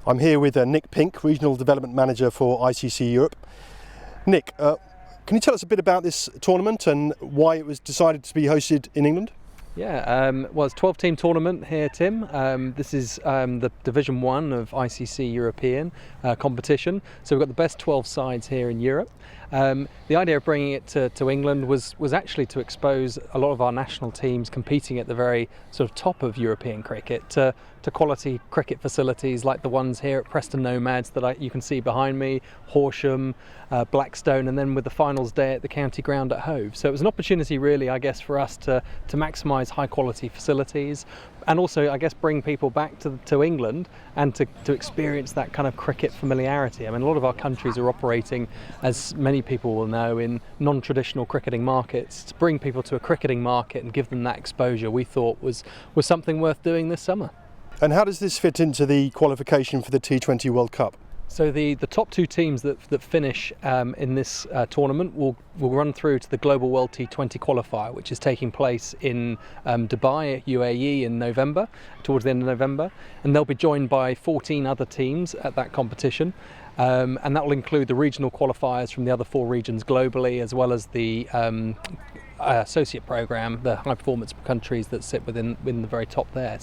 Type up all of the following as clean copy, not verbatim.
I'm here with Nick Pink, Regional Development Manager for ICC Europe. Nick, can you tell us a bit about this tournament and why it was decided to be hosted in England? Yeah, well, it's a 12-team tournament here, Tim. This is the Division 1 of ICC European competition. So we've got the best 12 sides here in Europe. The idea of bringing it to England was actually to expose a lot of our national teams competing at the very sort of top of European cricket to quality cricket facilities like the ones here at Preston Nomads that you can see behind me, Horsham, Blackstone, and then with the finals day at the county ground at Hove. So it was an opportunity really, I guess, for us to maximise high quality facilities and also, I guess, bring people back to England and to experience that kind of cricket familiarity. I mean, a lot of our countries are operating, as many people will know, in non-traditional cricketing markets. To bring people to a cricketing market and give them that exposure, we thought was something worth doing this summer. And how does this fit into the qualification for the T20 World Cup? So the top two teams that finish in this tournament will run through to the Global World T20 qualifier, which is taking place in Dubai, UAE in November, towards the end of November. And they'll be joined by 14 other teams at that competition. And that will include the regional qualifiers from the other 4 regions globally, as well as the associate program, the high performance countries that sit within the very top there.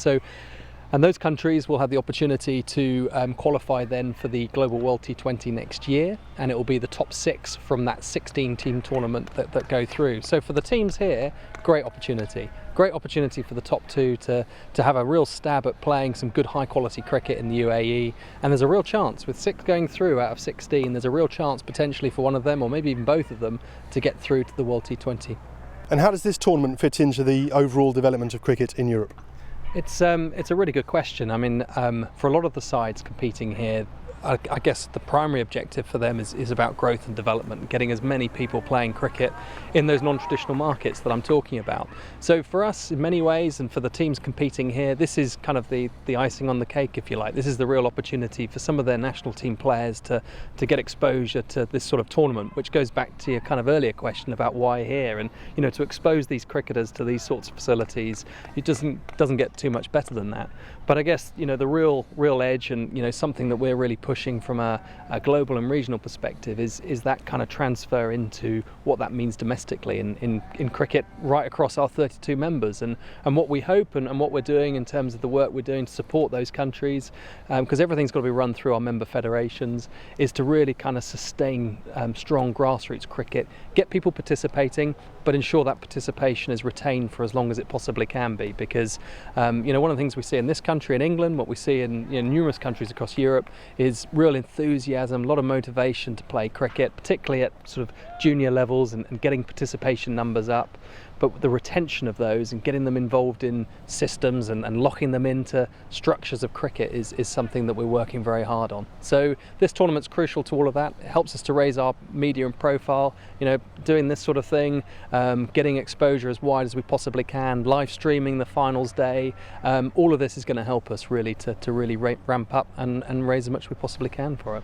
And those countries will have the opportunity to qualify then for the Global World T20 next year, and it will be the top 6 from that 16-team tournament that go through. So for the teams here, great opportunity. Great opportunity for the top 2 to have a real stab at playing some good high-quality cricket in the UAE, and there's a real chance, with 6 going through out of 16, there's a real chance potentially for one of them, or maybe even both of them, to get through to the World T20. And how does this tournament fit into the overall development of cricket in Europe? It's a really good question. I mean, for a lot of the sides competing here, I guess the primary objective for them is about growth and development, getting as many people playing cricket in those non-traditional markets that I'm talking about. So for us, in many ways, and for the teams competing here, this is kind of the icing on the cake, if you like. This is the real opportunity for some of their national team players to get exposure to this sort of tournament, which goes back to your kind of earlier question about why here, and to expose these cricketers to these sorts of facilities. It doesn't get too much better than that. But I guess the real edge, and something that we're really pushing from a global and regional perspective is that kind of transfer into what that means domestically in cricket right across our 32 members, and what we hope and what we're doing in terms of the work we're doing to support those countries, because everything's got to be run through our member federations, is to really kind of sustain strong grassroots cricket, get people participating, but ensure that participation is retained for as long as it possibly can be, because one of the things we see in this country, in England, what we see in numerous countries across Europe, is real enthusiasm, a lot of motivation to play cricket, particularly at sort of junior levels, and getting participation numbers up. But the retention of those and getting them involved in systems and locking them into structures of cricket is something that we're working very hard on. So this tournament's crucial to all of that. It helps us to raise our media and profile, doing this sort of thing, getting exposure as wide as we possibly can, live streaming the finals day. All of this is going to help us really to really ramp up and raise as much as we possibly can for it.